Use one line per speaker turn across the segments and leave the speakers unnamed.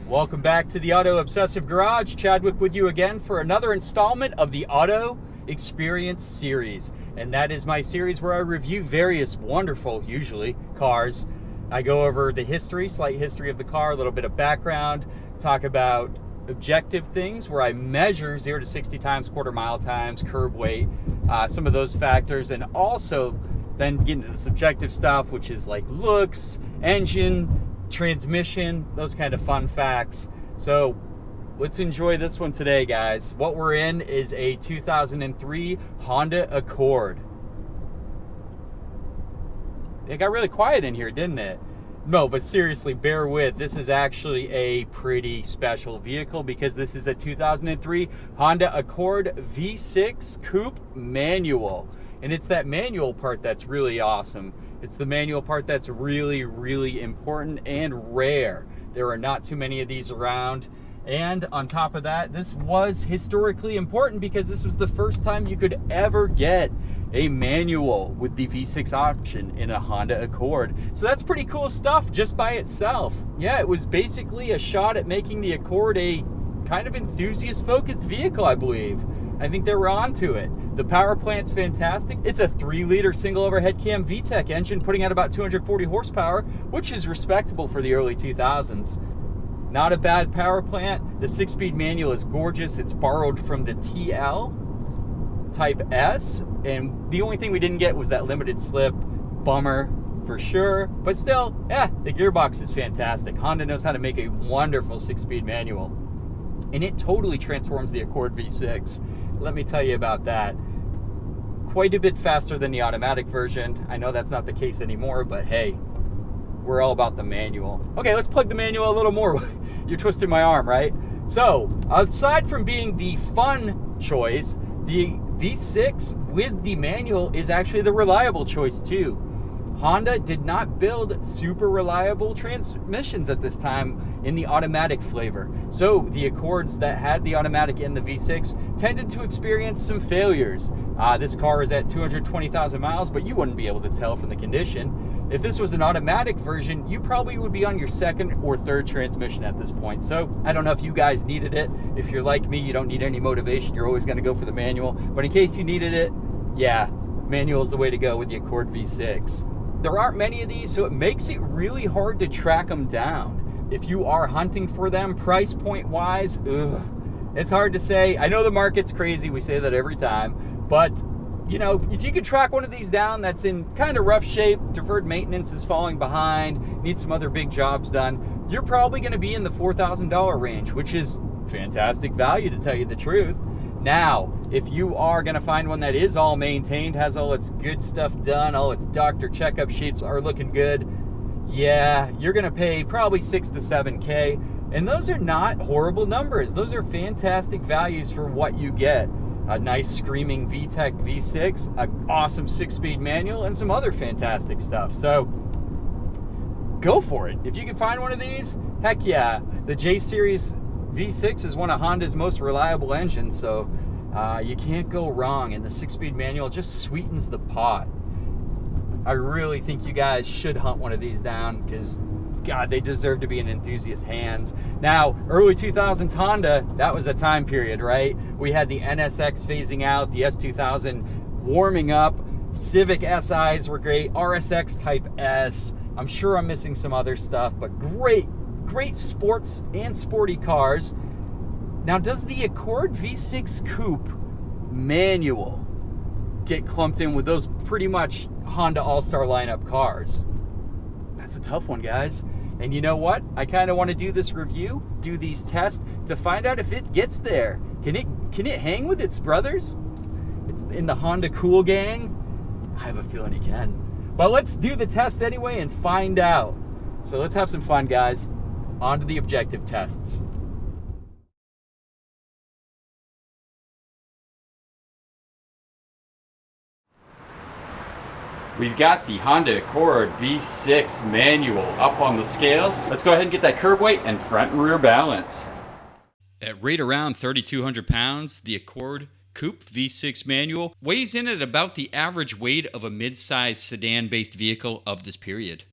Welcome back to the Auto Obsessive Garage. Chadwick with you again for another installment of the Auto Experience series. And that is my series where I review various wonderful, usually, cars. I go over the history, slight history of the car, a little bit of background, talk about objective things where I measure 0 to 60 times, quarter mile times, curb weight, some of those factors, and also then get into the subjective stuff, which is like looks, engine, transmission, those kind of fun facts. So let's enjoy this one today, guys. What we're in is a 2003 Honda Accord. It got really quiet in here, didn't it? No, but seriously, bear with. This is actually a pretty special vehicle because this is a 2003 Honda Accord V6 Coupe Manual. And it's that manual part that's really awesome. It's the manual part that's really, really important and rare. There are not too many of these around. And on top of that, this was historically important because this was the first time you could ever get a manual with the V6 option in a Honda Accord. So that's pretty cool stuff just by itself. Yeah, it was basically a shot at making the Accord a kind of enthusiast-focused vehicle, I believe. I think they were onto it. The power plant's fantastic. It's a 3-liter single overhead cam VTEC engine putting out about 240 horsepower, which is respectable for the early 2000s. Not a bad power plant. The 6-speed manual is gorgeous. It's borrowed from the TL Type S, and the only thing we didn't get was that limited slip. Bummer for sure, but still, the gearbox is fantastic. Honda knows how to make a wonderful 6-speed manual, and it totally transforms the Accord V6. Let me tell you about that. Quite a bit faster than the automatic version. I know that's not the case anymore, but hey, we're all about the manual. Okay, let's plug the manual a little more. You're twisting my arm, right? So, aside from being the fun choice, the V6 with the manual is actually the reliable choice too. Honda did not build super reliable transmissions at this time in the automatic flavor. So the Accords that had the automatic in the V6 tended to experience some failures. This car is at 220,000 miles, but you wouldn't be able to tell from the condition. If this was an automatic version, you probably would be on your second or third transmission at this point. So I don't know if you guys needed it. If you're like me, you don't need any motivation. You're always going to go for the manual. But in case you needed it, yeah, manual is the way to go with the Accord V6. There aren't many of these, so it makes it really hard to track them down. If you are hunting for them, price point wise, it's hard to say. I know the market's crazy, we say that every time, but you know, if you could track one of these down that's in kind of rough shape, deferred maintenance is falling behind, needs some other big jobs done, you're probably going to be in the $4,000 range, which is fantastic value to tell you the truth. Now, if you are going to find one that is all maintained, has all its good stuff done, all its doctor checkup sheets are looking good, yeah, you're going to pay probably 6 to 7K. And those are not horrible numbers. Those are fantastic values for what you get. A nice screaming VTEC V6, an awesome 6-speed manual, and some other fantastic stuff. So, go for it. If you can find one of these, heck yeah. The J-Series V6 is one of Honda's most reliable engines, so you can't go wrong, and the 6-speed manual just sweetens the pot. I really think you guys should hunt one of these down because, God, they deserve to be in enthusiast hands. Now, early 2000s Honda, that was a time period, right? We had the NSX phasing out, the S2000 warming up, Civic SIs were great, RSX Type S. I'm sure I'm missing some other stuff, but great sports and sporty cars. Now, does the Accord V6 Coupe Manual get clumped in with those pretty much Honda All-Star lineup cars? That's a tough one, guys. And you know what? I kind of want to do this review, do these tests to find out if it gets there. Can it hang with its brothers? It's in the Honda Cool Gang. I have a feeling it can. But let's do the test anyway and find out. So let's have some fun, guys. On to the objective tests. We've got the Honda Accord V6 Manual up on the scales. Let's go ahead and get that curb weight and front and rear balance. At right around 3,200 pounds, the Accord Coupe V6 Manual weighs in at about the average weight of a mid-size sedan-based vehicle of this period.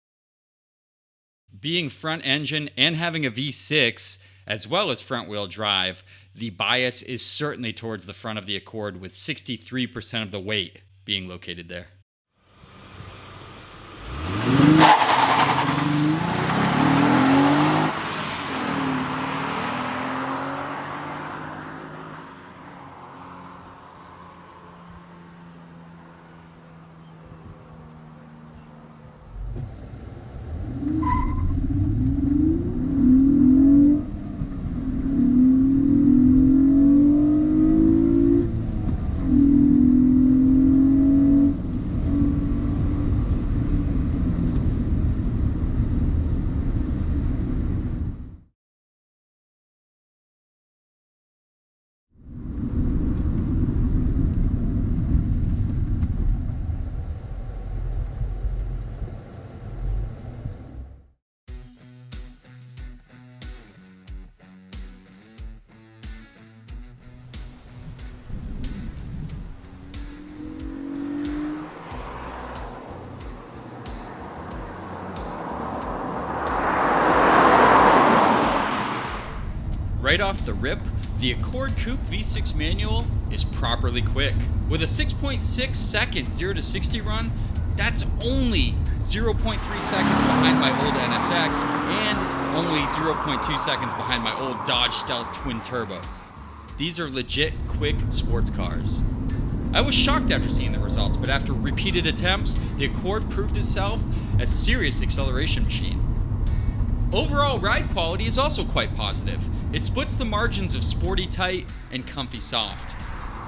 Being front engine and having a V6 as well as front wheel drive, the bias is certainly towards the front of the Accord, with 63% of the weight being located there. Right off the rip, the Accord Coupe V6 Manual is properly quick. With a 6.6 second 0 to 60 run, that's only 0.3 seconds behind my old NSX and only 0.2 seconds behind my old Dodge Stealth Twin Turbo. These are legit quick sports cars. I was shocked after seeing the results, but after repeated attempts, the Accord proved itself a serious acceleration machine. Overall ride quality is also quite positive. It splits the margins of sporty tight and comfy soft,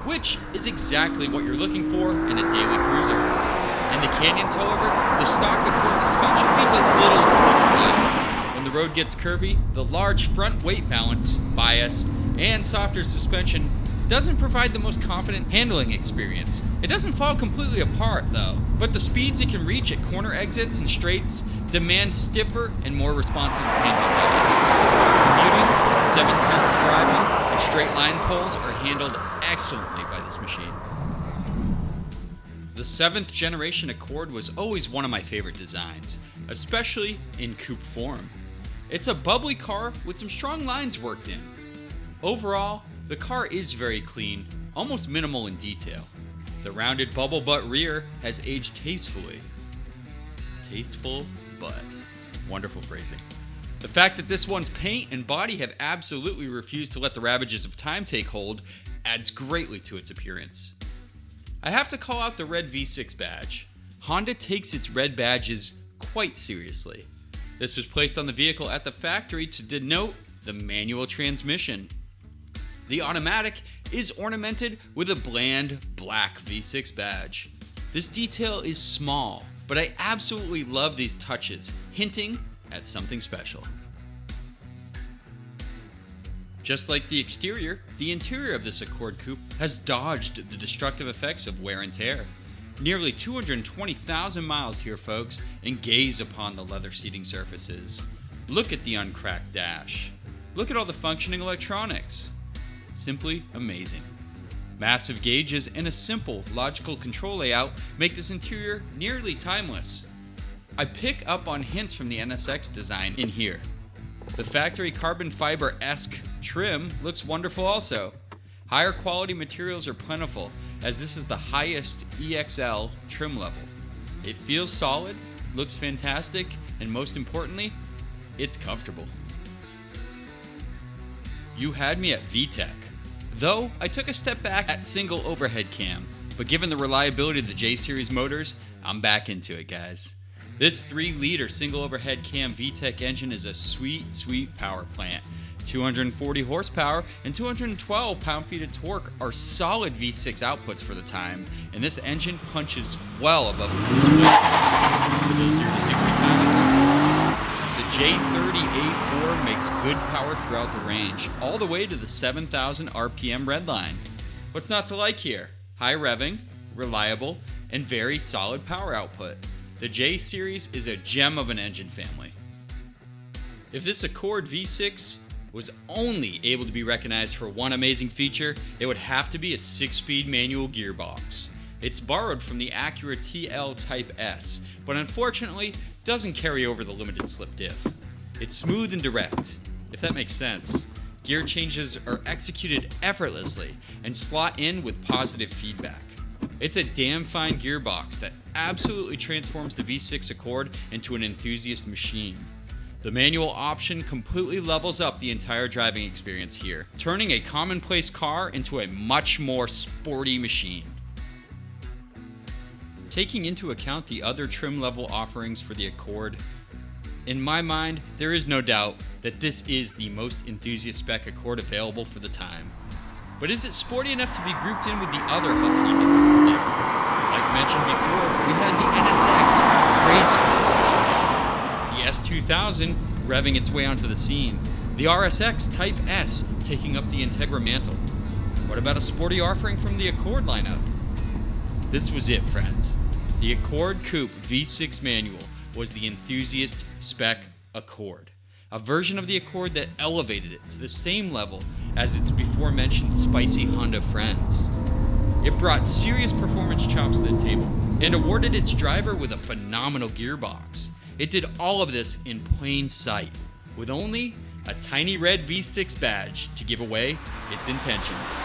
which is exactly what you're looking for in a daily cruiser. In the canyons, however, the stock Accord suspension leaves a little to the desire. When the road gets curvy, the large front weight balance, bias, and softer suspension doesn't provide the most confident handling experience. It doesn't fall completely apart though, but the speeds it can reach at corner exits and straights demand stiffer and more responsive handling dynamics. Commuting, 7/10 driving, and straight line pulls are handled excellently by this machine. The 7th generation Accord was always one of my favorite designs, especially in coupe form. It's a bubbly car with some strong lines worked in. Overall, the car is very clean, almost minimal in detail. The rounded bubble butt rear has aged tastefully. Tasteful butt. Wonderful phrasing. The fact that this one's paint and body have absolutely refused to let the ravages of time take hold adds greatly to its appearance. I have to call out the red V6 badge. Honda takes its red badges quite seriously. This was placed on the vehicle at the factory to denote the manual transmission. The automatic is ornamented with a bland black V6 badge. This detail is small, but I absolutely love these touches, hinting at something special. Just like the exterior, the interior of this Accord Coupe has dodged the destructive effects of wear and tear. Nearly 220,000 miles here, folks, and gaze upon the leather seating surfaces. Look at the uncracked dash. Look at all the functioning electronics. Simply amazing. Massive gauges and a simple, logical control layout make this interior nearly timeless. I pick up on hints from the NSX design in here. The factory carbon fiber-esque trim looks wonderful also. Higher quality materials are plentiful, as this is the highest EXL trim level. It feels solid, looks fantastic, and most importantly, it's comfortable. You had me at VTEC. Though, I took a step back at single overhead cam, but given the reliability of the J-Series motors, I'm back into it, guys. This 3-liter single overhead cam VTEC engine is a sweet, sweet power plant. 240 horsepower and 212 pound-feet of torque are solid V6 outputs for the time, and this engine punches well above its displacement for those 0 to 60 times. The J30A4 makes good power throughout the range, all the way to the 7,000 RPM redline. What's not to like here? High revving, reliable, and very solid power output. The J-Series is a gem of an engine family. If this Accord V6 was only able to be recognized for one amazing feature, it would have to be its 6-speed manual gearbox. It's borrowed from the Acura TL Type S, but unfortunately doesn't carry over the limited slip diff. It's smooth and direct, if that makes sense. Gear changes are executed effortlessly and slot in with positive feedback. It's a damn fine gearbox that absolutely transforms the V6 Accord into an enthusiast machine. The manual option completely levels up the entire driving experience here, turning a commonplace car into a much more sporty machine. Taking into account the other trim level offerings for the Accord, in my mind, there is no doubt that this is the most enthusiast spec Accord available for the time. But is it sporty enough to be grouped in with the other Hondas of its day? Like mentioned before, we had the NSX, graceful, the S2000 revving its way onto the scene, the RSX Type S taking up the Integra mantle. What about a sporty offering from the Accord lineup? This was it, friends. The Accord Coupe V6 Manual was the Enthusiast Spec Accord, a version of the Accord that elevated it to the same level as its before mentioned spicy Honda friends. It brought serious performance chops to the table and awarded its driver with a phenomenal gearbox. It did all of this in plain sight, with only a tiny red V6 badge to give away its intentions.